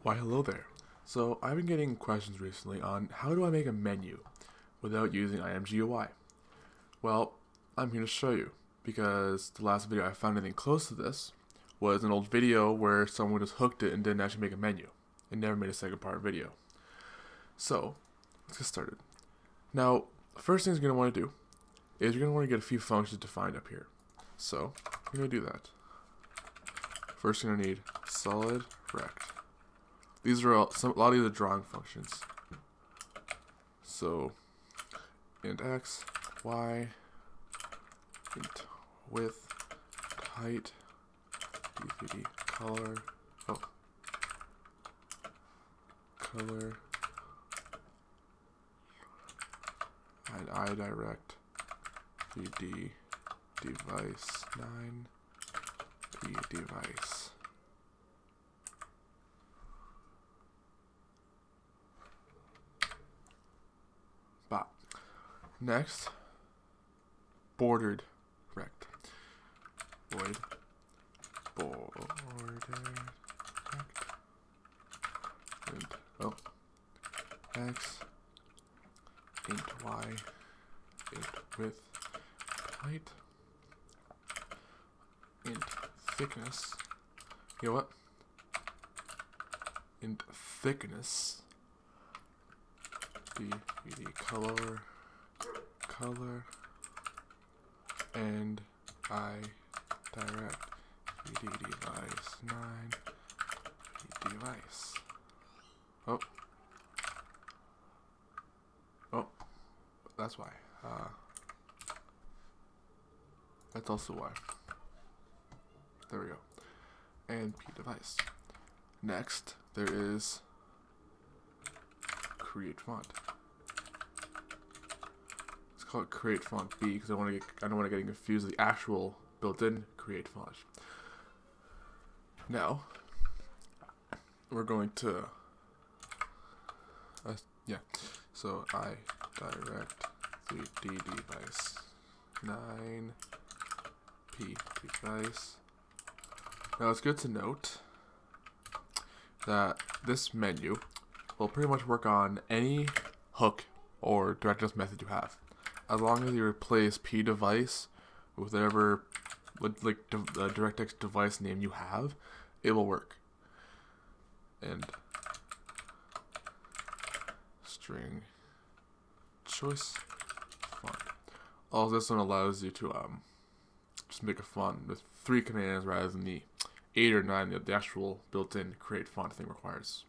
Why hello there. So I've been getting questions recently on how do I make a menu without using IMGUI. Well, I'm here to show you, because the last video I found anything close to this was an old video where someone just hooked it and didn't actually make a menu. It never made a second part video. So, let's get started. Now, first thing you're going to want to do is you're going to want to get a few functions defined up here. So, we're going to do that. First you're going to need solid rect. These are a lot of these are drawing functions. So, int x, y, int width, height, dvd color, color, and I direct 3D device 9 p device. Bop. Next, bordered rect. Void bordered rect. Int x, int y, int width, height, int thickness. You know what? Int thickness. dvd color, and I direct 3D device 9 p device. Oh, that's why. That's also why. There we go. And p device. Next, there is create font. Let's call it create font B because I don't want to get confused with the actual built-in create font. Now, we're going to so I direct 3D device 9 p device. Now it's good to note that this menu will pretty much work on any hook or DirectX method you have, as long as you replace p device with whatever DirectX device name you have, it will work. And string choice font. All this one allows you to just make a font with 3 commands rather than the 8 or 9 that the actual built-in create font thing requires.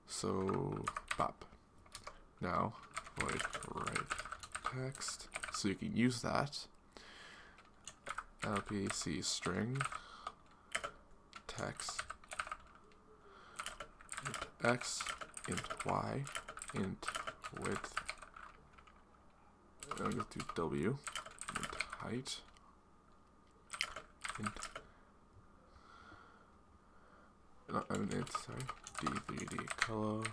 So, bop. Now, void write text, so you can use that. LPC string text int x, int y, int width. I'll go to w, int height, int dvd color,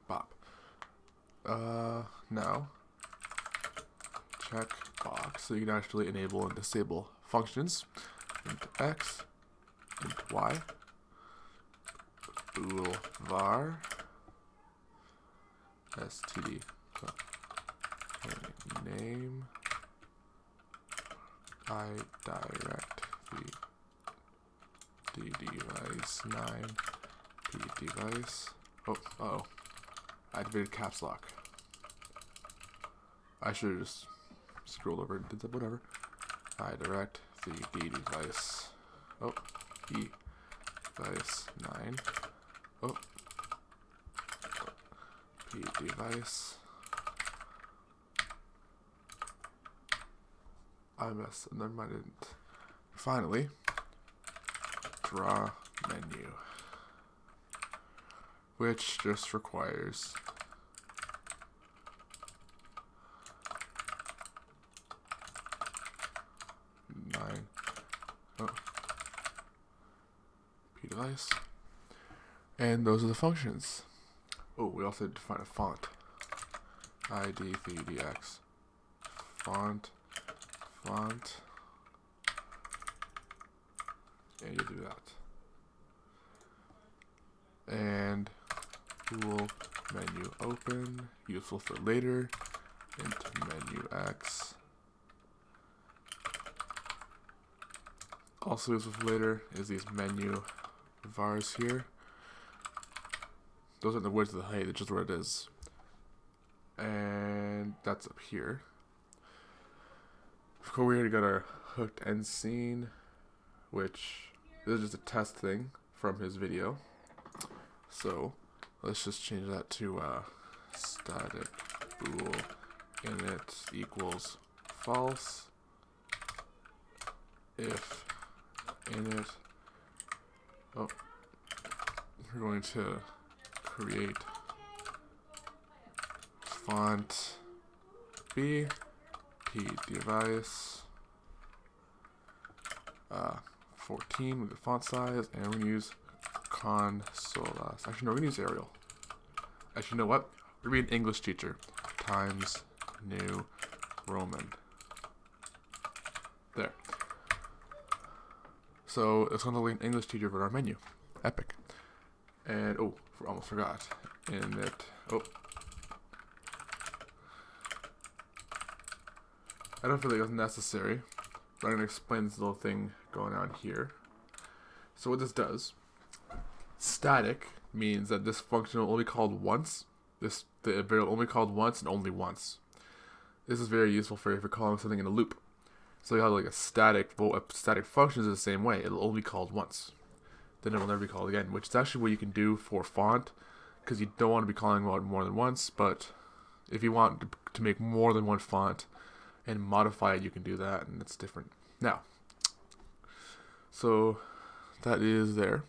bop. Now check box so you can actually enable and disable functions. Int x, int y, bool var, std name, I direct the device 9 p device. I activated caps lock. I should have just scrolled over and did that, whatever. I direct the D device. P device 9. P device. I messed, never mind, I didn't. Finally, draw menu, which just requires p device, and those are the functions. We also had to define a font. ID 3dx font and you do that. And tool menu open, useful for later, into menu X. Also useful for later is these menu vars here. Those aren't the words of the height, it's just where it is. And that's up here. Of course, we already got our hooked end scene, which is just a test thing from his video. So let's just change that to static bool init equals false if init. Oh, we're going to create font B, P device 14 with the font size, and we're going to use console. Actually, no, we're going to use Arial. Actually, you know what? We're going to be an English teacher. Times New Roman. There. So it's going to link English teacher for our menu. Epic. And, oh, almost forgot. Init. Oh. I don't feel like it's necessary, but I'm going to explain this little thing going on here. So what this does, static means that this function will only be called once. The variable only called once and only once. This is very useful for if you're calling something in a loop. So you have like a static function is the same way. It'll only be called once. Then it will never be called again, which is actually what you can do for font, because you don't want to be calling it more than once. But if you want to make more than one font and modify it, you can do that, and it's different. Now, so that is there.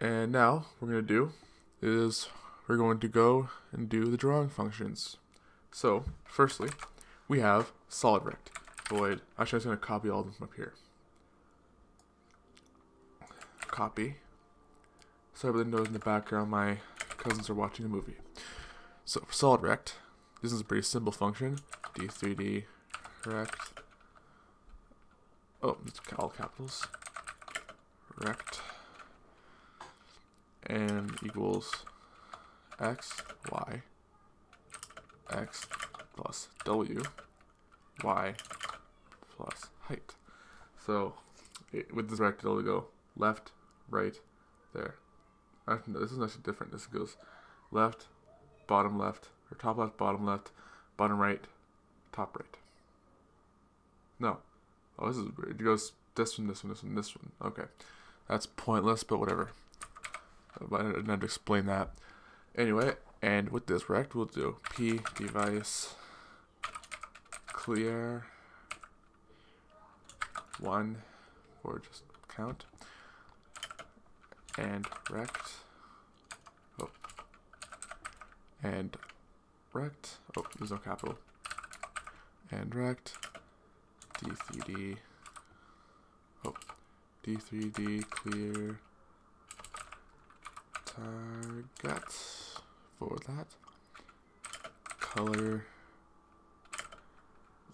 And now what we're going to do is we're going to go and do the drawing functions. So firstly, we have solid rect void. Actually, I'm just going to copy all of them from up here. Copy. So everyone knows in the background my cousins are watching a movie. So for solid rect, this is a pretty simple function. D3D rect. Oh, it's all capitals. Rect. And equals x, y, x plus w, y plus height. So with this rect, it'll go left, right, there. Actually, no, this is actually different. This goes left, or top left, bottom right, top right. No. Oh, this is weird. It goes this one, this one, this one, this one. Okay. That's pointless, but whatever. I didn't have to explain that. Anyway, and with this rect, we'll do P device clear 1 or just count. And rect. Oh. And rect. Oh, there's no capital. And rect. D3D. Oh. D3D clear target for that. Color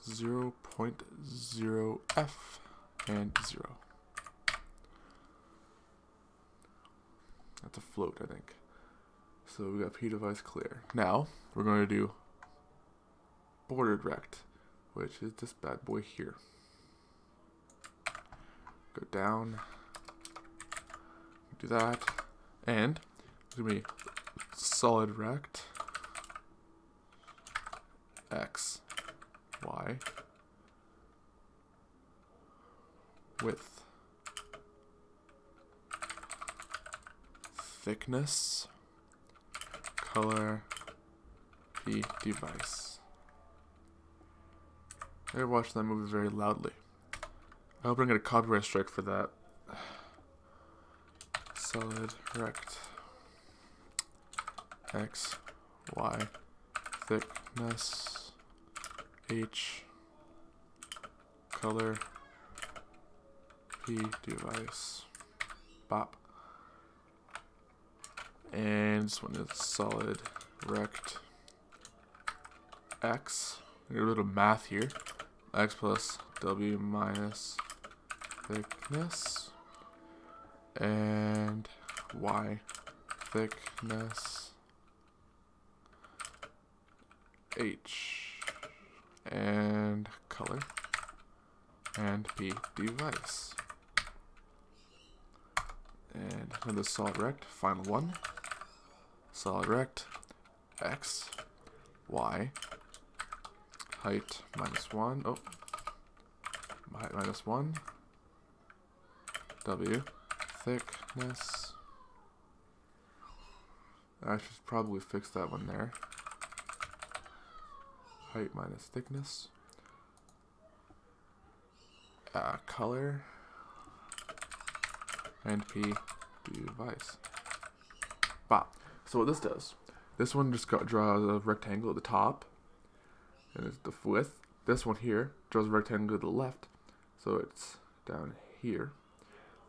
0.0F and 0. That's a float, I think. So we got P device clear. Now we're going to do bordered rect, which is this bad boy here. Go down, do that, and it's gonna be solid rect x, y, width, thickness, color, P device. I watched that movie very loudly. I hope I don't get a copyright strike for that. Solid rect x, y, thickness, h, color, P device, bop. And this one is solid rect x. I got a little math here. X plus w minus thickness, and Y thickness, H, and color, and P device. And another solid rect, final one. Solid rect, X, Y, height -1, oh, height -1, W, thickness. I should probably fix that one there. Height minus thickness. Color, and P device. Wow. So what this does, this one just draws a rectangle at the top, and it's the width. This one here draws a rectangle to the left, so it's down here.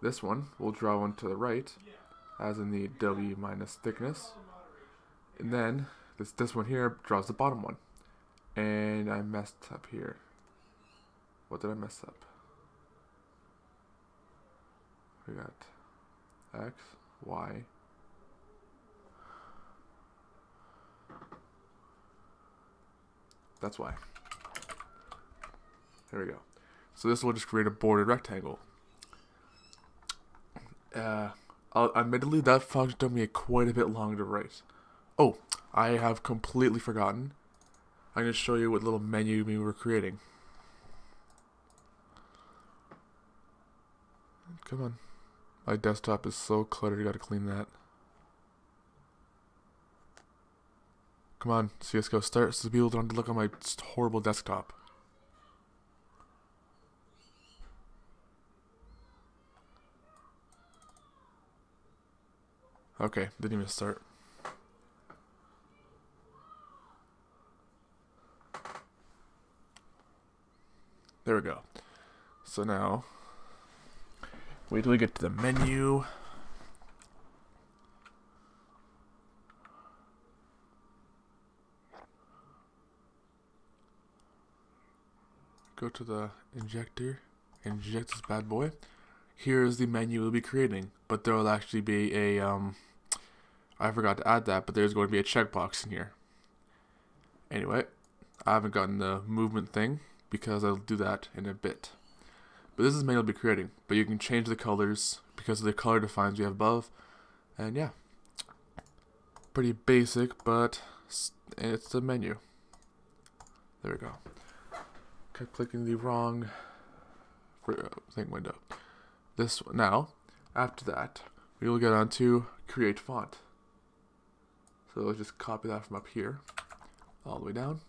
This one will draw one to the right, as in the W minus thickness, and then this one here draws the bottom one. And I messed up here. What did I mess up? We got X, Y. That's why. There we go. So this will just create a bordered rectangle. Admittedly, that function took me quite a bit longer to write. Oh, I have completely forgotten. I'm going to show you what little menu we were creating. Come on. My desktop is so cluttered, I gotta clean that. Come on, CSGO, start so people don't look on my horrible desktop. Okay, didn't even start. There we go. So now, wait till we get to the menu. Go to the injector, inject this bad boy. Here's the menu we'll be creating, but there will actually be a, I forgot to add that, but there's going to be a checkbox in here. Anyway, I haven't gotten the movement thing, because I'll do that in a bit. But this is the menu I'll be creating, but you can change the colors because of the color defines we have above, and yeah. Pretty basic, but it's the menu. There we go. Kept clicking the wrong thing window. This now, after that, we will get on to create font. So let's just copy that from up here, all the way down.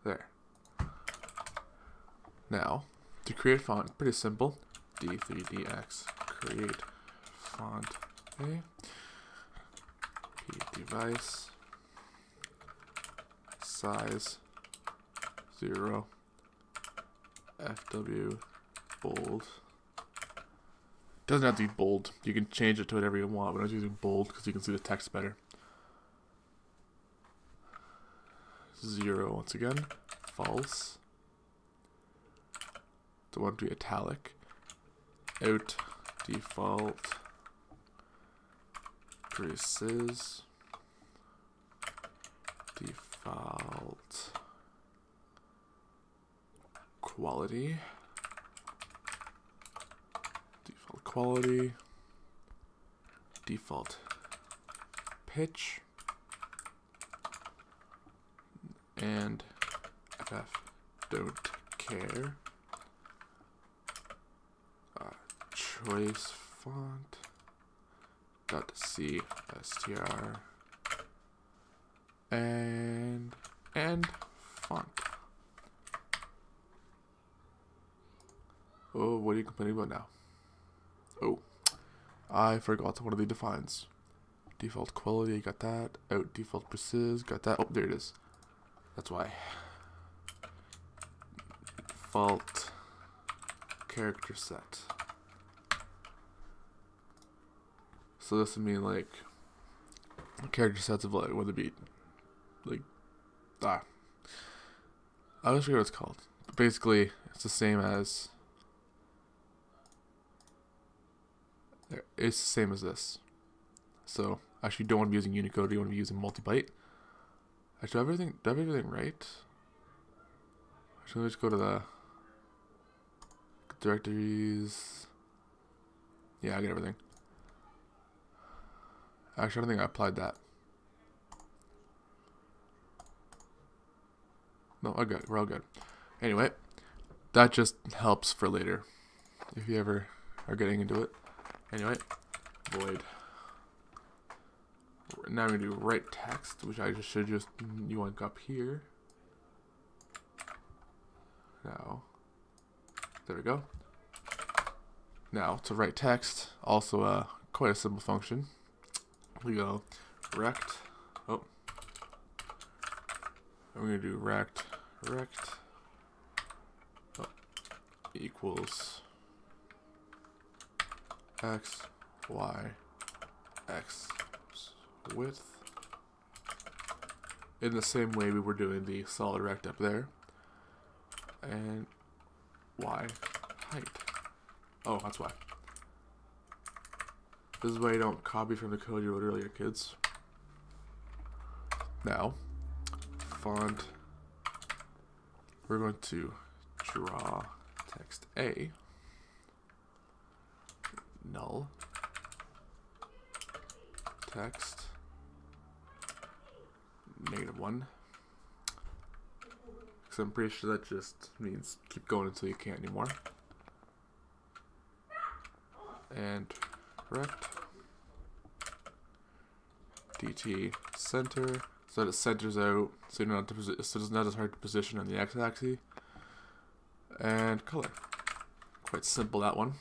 There. Now, to create font, pretty simple. D3DX create font A. P device size 0. FW bold. Doesn't have to be bold. You can change it to whatever you want, but I was using bold because you can see the text better. 0 once again. False. So I want to be italic. Out default. Precis. Default. Quality. Default quality. Default pitch. And FF don't care. Choice font. .cstr and font. Oh, what are you complaining about now? Oh, I forgot one of the defines. Default quality, got that. Out default precis, got that. Oh, there it is. That's why. Default character set. So this would mean like character sets of like what it be like I always forget what it's called. But basically it's the same as There, it's the same as this. So actually, you don't want to be using Unicode. You want to be using multi-byte. Actually, do I have everything right? Actually, let's go to the directories. Yeah, I get everything. Actually, I don't think I applied that. No, we're all good. Anyway, that just helps for later if you ever are getting into it. Anyway, void. Now we're gonna do write text, which I just should you want up here. Now, there we go. Now to write text, also quite a simple function. We go rect. Oh, I'm gonna do rect equals x, y, x width, in the same way we were doing the solid rect up there, and y height. Oh, that's why. This is why you don't copy from the code you wrote earlier, kids. Now, font, we're going to draw text A, null, text, -1. Because I'm pretty sure that just means keep going until you can't anymore. And rect dt center, so that it centers out, so you're not so it's not as hard to position on the x-axis. And color, quite simple, that one.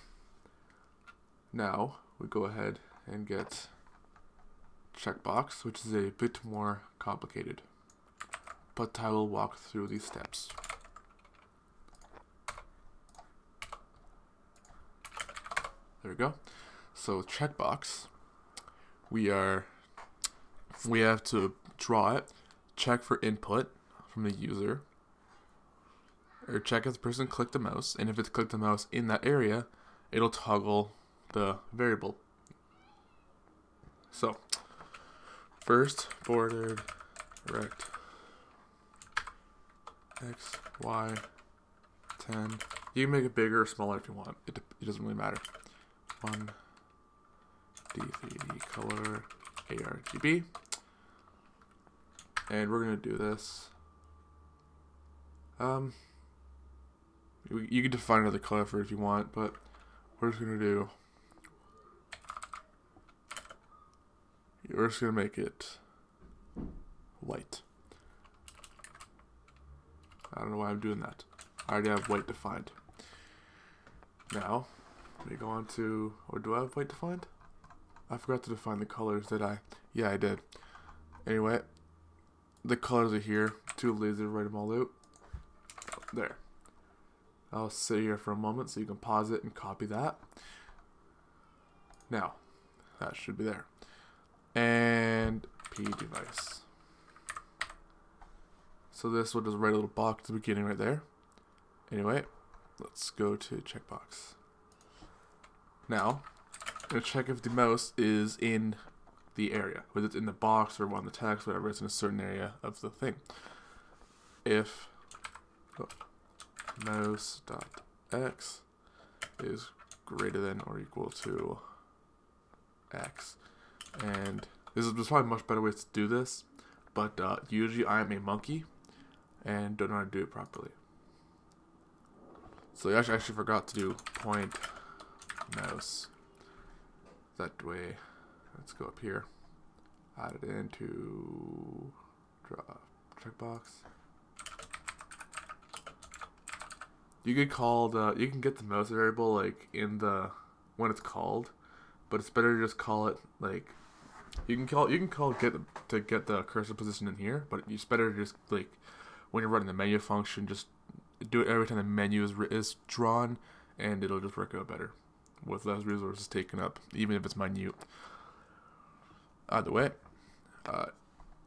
Now we go ahead and get checkbox, which is a bit more complicated, but I will walk through these steps. There we go. So checkbox, we have to draw it, check for input from the user, or check if the person clicked the mouse, and if it's clicked the mouse in that area, it'll toggle the variable. So first, bordered rect x, y, 10. You can make it bigger or smaller if you want. It doesn't really matter. 1 D3D color ARGB, and we're gonna do this. You can define another color for it if you want, but we're just gonna do. We're just gonna make it white. I don't know why I'm doing that. I already have white defined. Now, we go on to, or do I have white defined? I forgot to define the colors, did I? Yeah, I did. Anyway, the colors are here. Too lazy to write them all out. There. I'll sit here for a moment so you can pause it and copy that. Now, that should be there. And P device. So this will just write a little box at the beginning right there. Anyway, let's go to checkbox. Now, I'm going to check if the mouse is in the area, whether it's in the box or on the text, whatever, it's in a certain area of the thing. If mouse.x is greater than or equal to x, and there's probably much better ways to do this, but usually I am a monkey and don't know how to do it properly. So I actually forgot to do point mouse. That way, let's go up here, add it into draw checkbox. You could call you can get the mouse variable like in the when it's called, but it's better to just call it like you can call get the cursor position in here, but it's better to just like when you're running the menu function, just do it every time the menu is drawn, and it'll just work out better with less resources taken up, even if it's minute. Either way,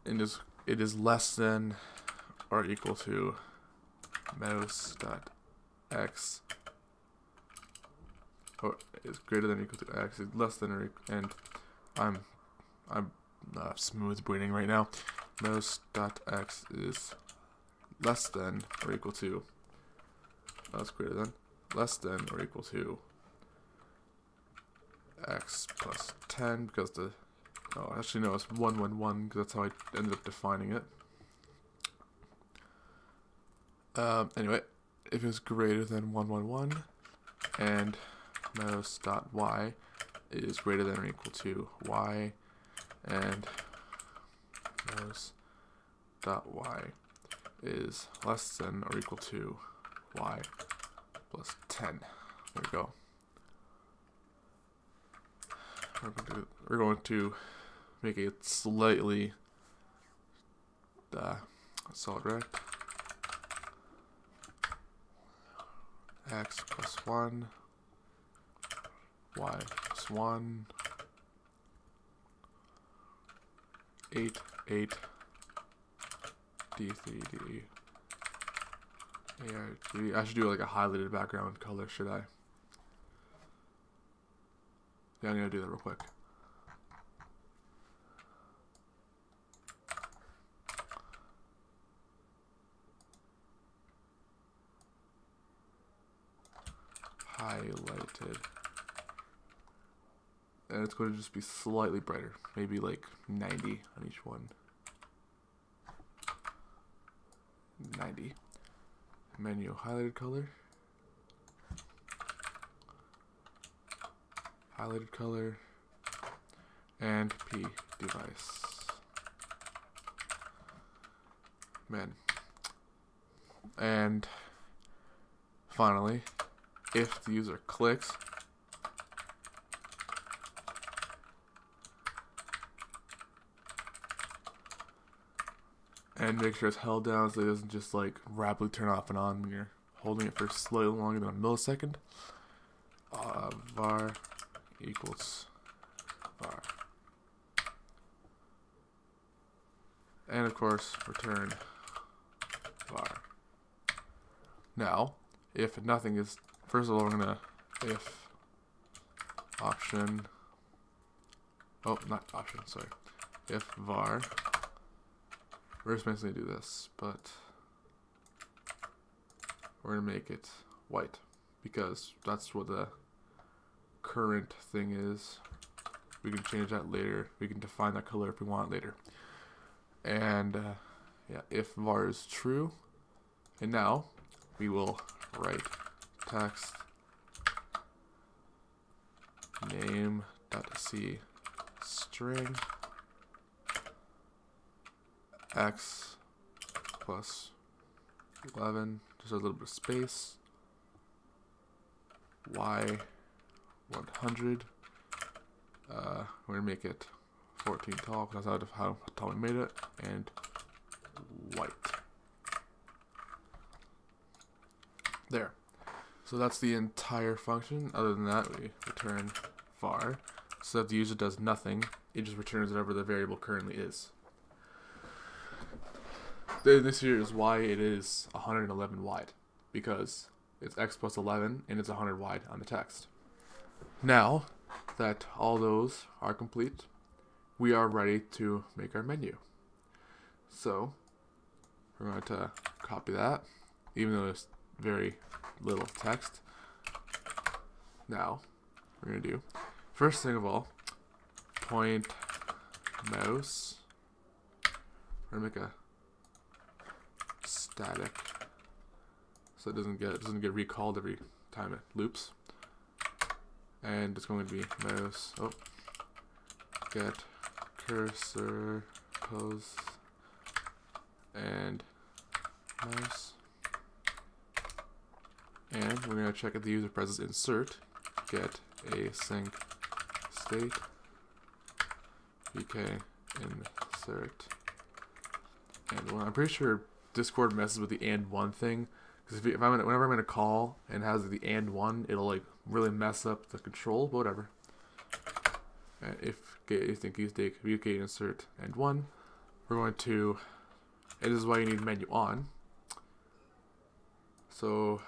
it is less than or equal to mouse.x or is greater than or equal to x, is less than or equal, and I'm smooth braiding right now. Mouse.x is less than or equal to, that's greater than, less than or equal to x plus 10, because the, oh, actually no, it's 1, 1, 1, because that's how I ended up defining it. Anyway, if it's greater than 1, 1, 1, and mouse.y is greater than or equal to y, and mouse.y is less than or equal to y plus 10. There we go. We're going to make it slightly solid rect. X plus 1, y plus 1, 8, 8, D3, D, AR3. I should do like a highlighted background color, should I? Yeah, I'm gonna do that real quick. Highlighted. And it's going to just be slightly brighter, maybe like 90 on each one. 90. Menu highlighted color. Highlighted color. And P device. Men. And finally, if the user clicks, and make sure it's held down so it doesn't just like rapidly turn off and on when you're holding it for slightly longer than a millisecond. Var equals var. And of course, return var. Now, if nothing is, first of all, we're gonna if option, oh, not option, sorry, if var, we're just basically do this, but we're gonna make it white because that's what the current thing is. We can change that later. We can define that color if we want later. And yeah, if var is true, and now we will write text name.c string x plus 11, just a little bit of space, y 100, we're gonna make it 14 tall because that's how tall we made it, and white. There. So that's the entire function. Other than that, we return var. So that the user does nothing, it just returns whatever the variable currently is. This here is why it is 111 wide, because it's x plus 11 and it's 100 wide on the text. Now that all those are complete, we are ready to make our menu. So we're going to copy that, even though there's very little text. Now we're going to do, first thing of all, point mouse. We're going to make a static so it doesn't get recalled every time it loops. And it's going to be mouse, oh, get cursor pose and mouse. And we're going to check if the user presses insert, get async state, vk insert, and one. I'm pretty sure Discord messes with the and one thing, because whenever I'm in a call and has the and one, it'll like really mess up the control, but whatever. And if get async state, vk insert and one, we're going to, and this is why you need menu on. So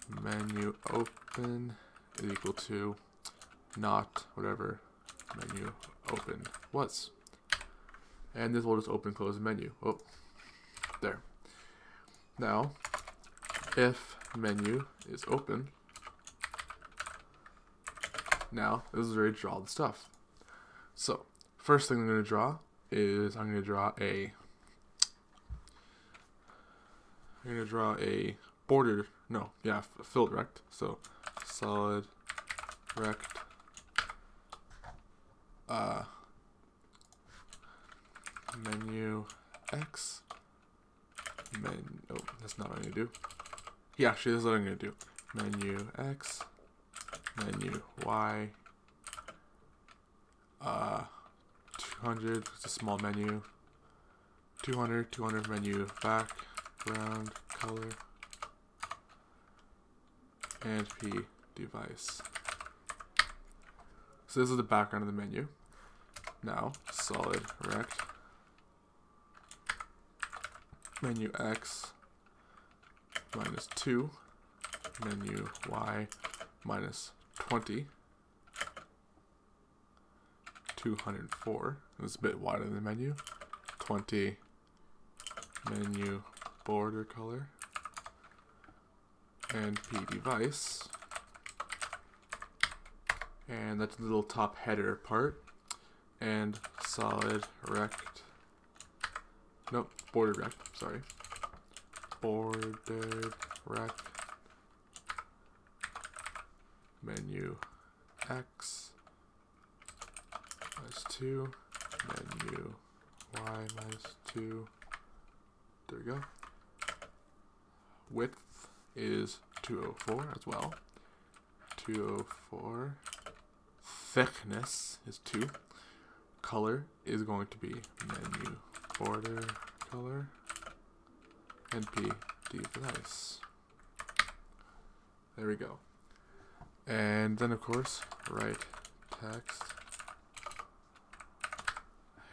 menu open is equal to not whatever menu open was. And this will just open close the menu. Oh, there. Now, if menu is open, now this is ready to draw the stuff. So, first thing I'm going to draw is I'm going to draw a border, no, yeah, filled rect. So, solid rect, menu X, oh, that's not what I'm going to do. Yeah, actually, this is what I'm going to do. Menu X, menu Y, 200, it's a small menu, 200 menu background color, and P device. So this is the background of the menu. Now, solid rect, menu X minus 2, menu Y minus 20, 204, it was a bit wider than the menu, 20, menu border color, and P device, and that's the little top header part, and solid rect, nope, border rect, sorry, bordered rect, menu X minus 2, menu Y minus 2, there we go. Width is 204 as well, 204, thickness is 2, color is going to be menu border color, and P device. There we go. And then of course, write text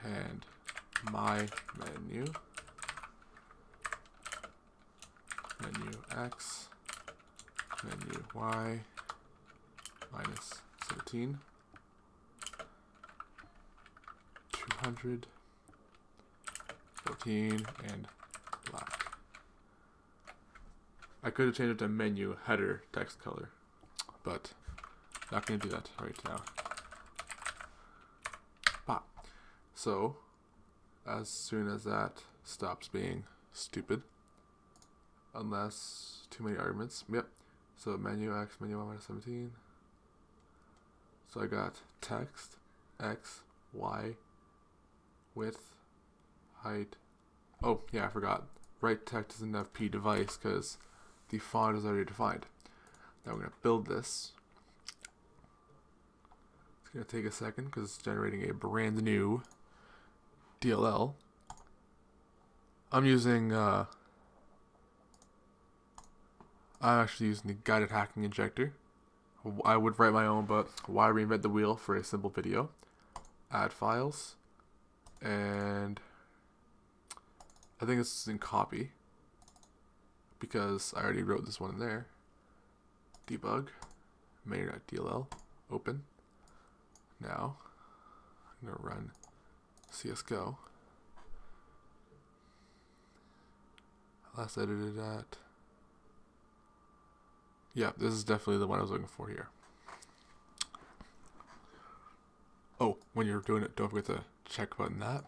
and my menu, menu X, menu Y minus 17, 200, 14, and black. I could have changed it to menu header text color, but not going to do that right now. Pop. So, as soon as that stops being stupid, unless too many arguments, yep. So menu X, menu Y minus 17. So I got text, X, Y, width, height. Oh, yeah, I forgot. Right text doesn't have P device because the font is already defined. Now we're going to build this. It's going to take a second because it's generating a brand new DLL. I'm actually using the guided hacking injector. I would write my own, but why reinvent the wheel for a simple video? Add files, and I think this is in copy because I already wrote this one in there. Debug, main.dll, open. Now, I'm going to run CSGO. Last edited at. Yeah, this is definitely the one I was looking for here. Oh, when you're doing it, don't forget to check button that.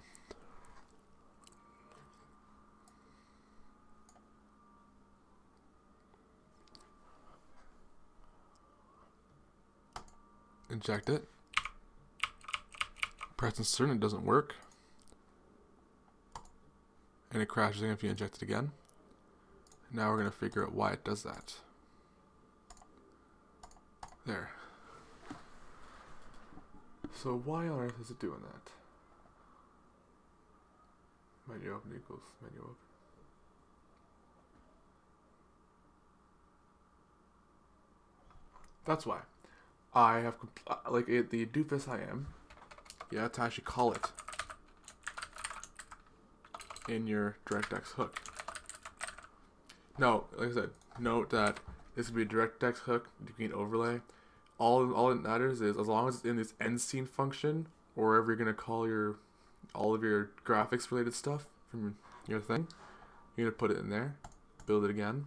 Inject it. Press insert, it doesn't work. And it crashes if you inject it again. Now we're going to figure out why it does that. There. So why on earth is it doing that? Menu open equals menu open. That's why. I have, like the doofus I am, you have to actually call it in your DirectX hook. Now, like I said, note that This could be a DirectX hook, you can overlay. All it matters is as long as it's in this end scene function, or wherever you're gonna call all of your graphics related stuff from your thing, you're gonna put it in there, build it again,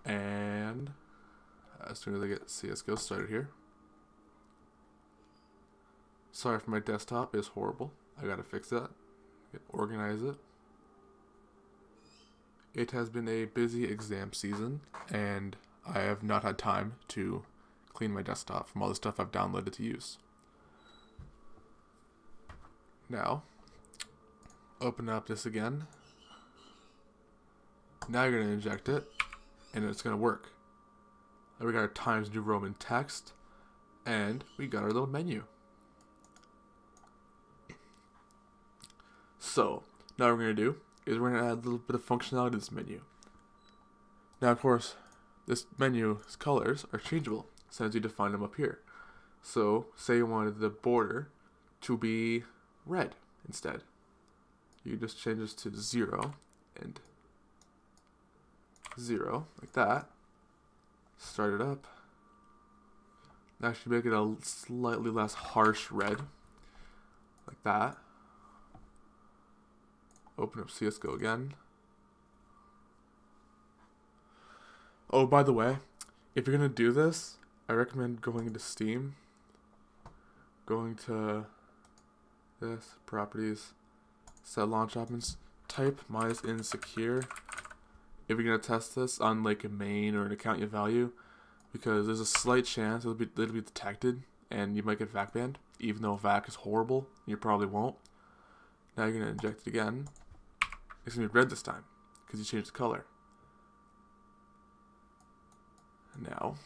and as soon as I get CSGO started here. Sorry for my desktop, it's horrible. I gotta fix that. Organize it. It has been a busy exam season, and I have not had time to clean my desktop from all the stuff I've downloaded to use. Now, open up this again. Now you're going to inject it, and it's going to work. And we got our Times New Roman text, and we got our little menu. So, now what we're going to do is we're going to add a little bit of functionality to this menu. Now, of course, this menu's colors are changeable since you define them up here. So, say you wanted the border to be red instead. You just change this to 0 and 0, like that. Start it up. Actually make it a slightly less harsh red, like that. Open up CSGO again. Oh, by the way, if you're gonna do this, I recommend going into Steam, going to this, properties, set launch options, type -insecure if you're gonna test this on like a main or an account you value, because there's a slight chance it'll be detected and you might get VAC banned, even though VAC is horrible. You probably won't. Now you're gonna inject it again. It's gonna be red this time because you changed the color. Now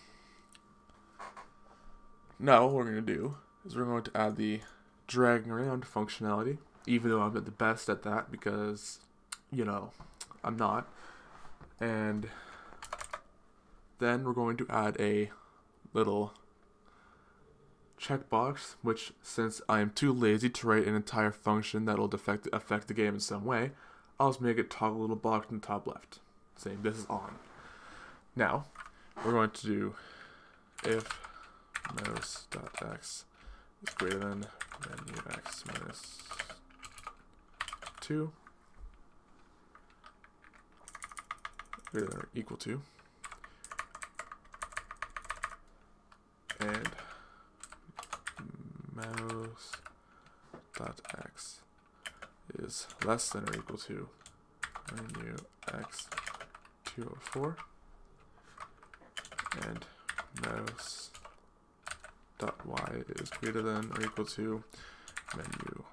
what we're going to do is we're going to add the dragging around functionality, even though I'm not the best at that because, you know, I'm not. And then we're going to add a little checkbox, which since I am too lazy to write an entire function that'll affect the game in some way, I'll just make it toggle a little box in the top left saying this is on. Now, we're going to do if mouse.x is greater than menu x minus 2, greater than or equal to, and mouse.x is less than or equal to menu x 204, and mouse dot y is greater than or equal to menu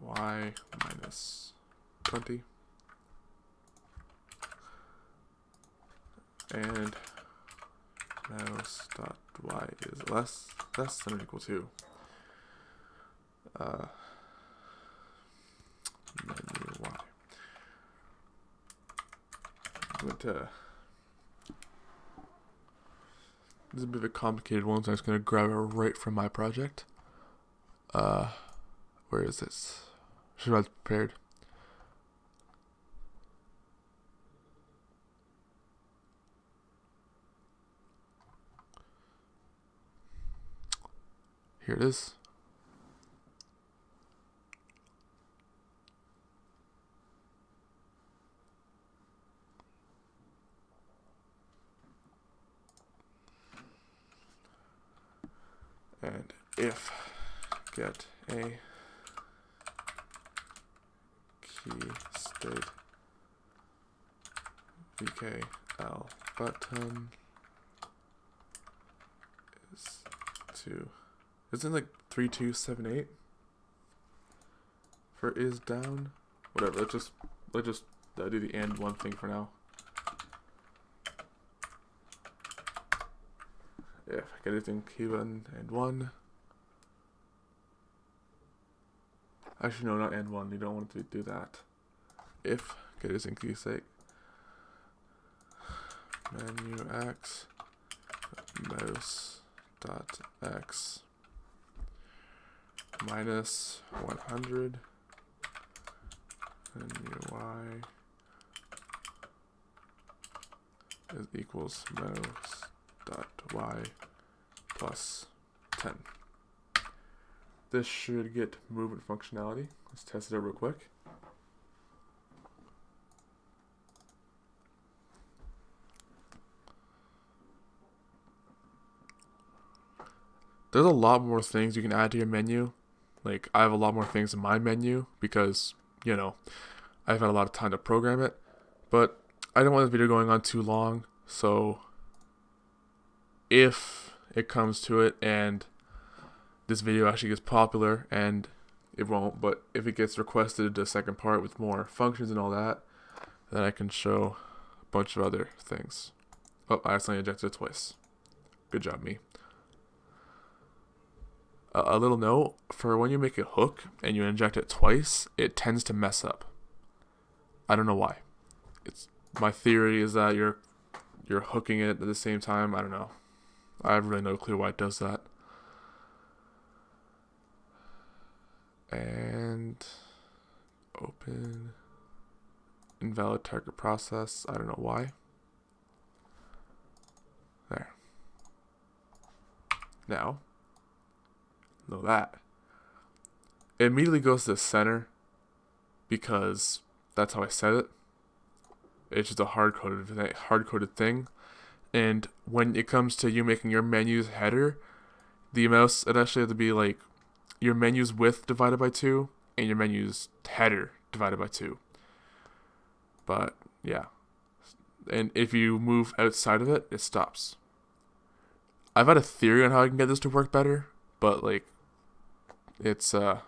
y minus 20, and mouse dot y is less than or equal to menu y. I'm going to, this is a bit of a complicated one, so I'm just going to grab it right from my project. Where is this? Should I have prepared? Here it is. And if get a key state VKL button is to, isn't it like 3278 for is down? Whatever, let's just do the and one thing for now. If I get anything key button and 1. Actually no, not and 1, you don't want to do that. If get anything key state menu x mouse dot x minus 100 menu y is equals mouse y plus 10. This should get movement functionality. Let's test it out real quick. There's a lot more things you can add to your menu. Like, I have a lot more things in my menu because, you know, I've had a lot of time to program it. But I don't want this video going on too long, so if it comes to it and this video actually gets popular, and it won't, but if it gets requested a second part with more functions and all that, then I can show a bunch of other things. Oh, I accidentally injected it twice. Good job, me. A little note, for when you make a hook and you inject it twice, it tends to mess up. I don't know why. My theory is that you're hooking it at the same time. I don't know. I have really no clue why it does that. And open invalid target process. I don't know why. There. Now, know that it immediately goes to the center because that's how I set it. It's just a hard-coded thing. And when it comes to you making your menu's header, the mouse, it actually has to be like your menu's width divided by 2 and your menu's header divided by 2. But yeah, and if you move outside of it, it stops. I've had a theory on how I can get this to work better, but like it's not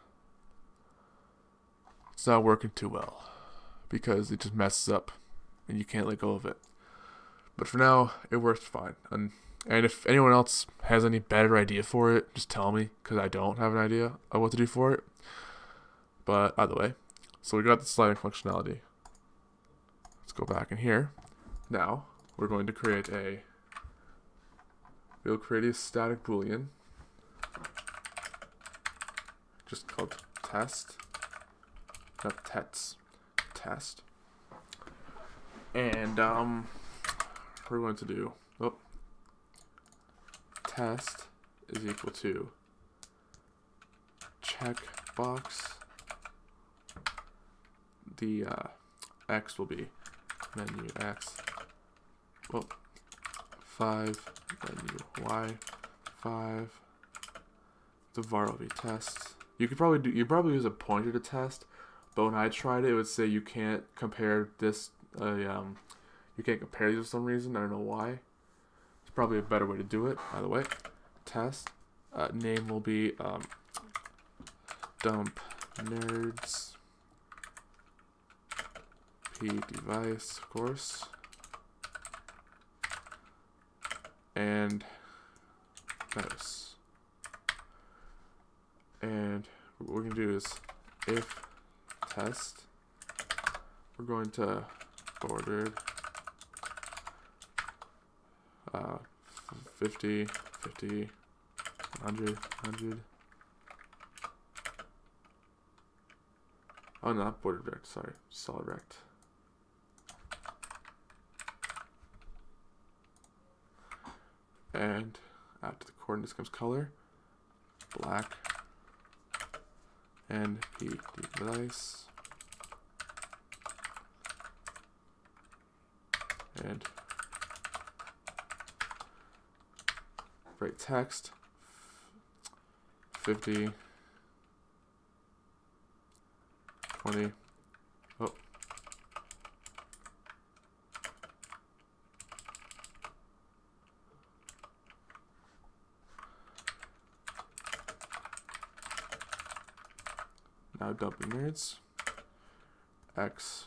working too well because it just messes up and you can't let go of it. But for now, it works fine. And if anyone else has any better idea for it, just tell me, because I don't have an idea of what to do for it. But either way, so we got the sliding functionality. Let's go back in here. Now, we're going to create we'll create a static boolean, just called test, not tets, test. And we're going to do test is equal to checkbox. The x will be menu x. 5 menu y 5. The var will be test. You probably use a pointer to test, but when I tried it, it would say you can't compare this. You can't compare these for some reason. I don't know why. It's probably a better way to do it. By the way, test name will be dump nerds p device, of course, and mouse. And what we're gonna do is if test, we're going to ordered 50, 50, 100, 100. Oh, not border direct, sorry, solid rect. And after the coordinates comes color, black, and p device, and write text 50 20. Oh, now dumping nerds x.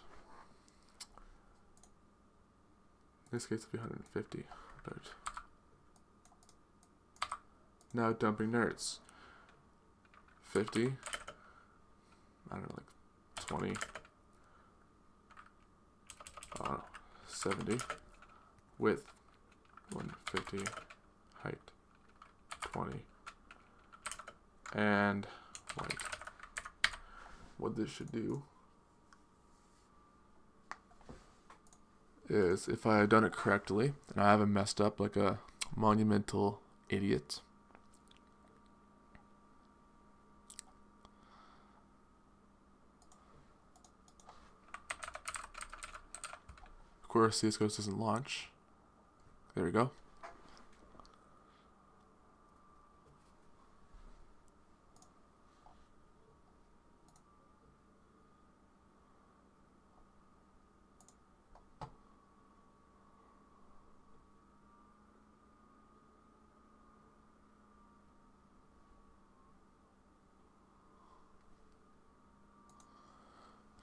In this case, it'll be 150. But now dumping nerds 50. I don't know, like 20. 70. Width 150. Height 20. And white. What this should do is, if I had done it correctly and I haven't messed up like monumental idiot. Of course, CSGO doesn't launch. There we go.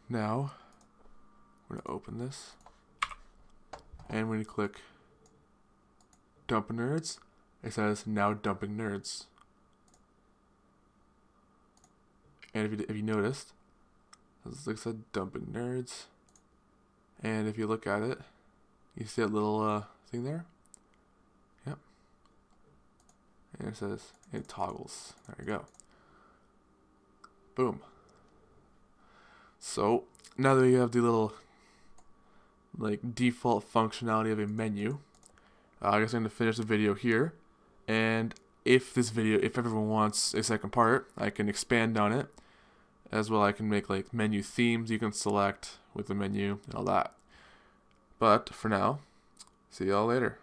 Now, we're going to open this, and when you click Dump Nerds, it says now dumping nerds. And if you noticed, it said dumping nerds, and if you look at it, you see that little thing there? Yep. And it says, it toggles. There you go. Boom. So now that we have the little like default functionality of a menu, I guess I'm gonna finish the video here. And if everyone wants a second part, I can expand on it. As well, I can make like menu themes you can select with the menu and all that. But for now, see y'all later.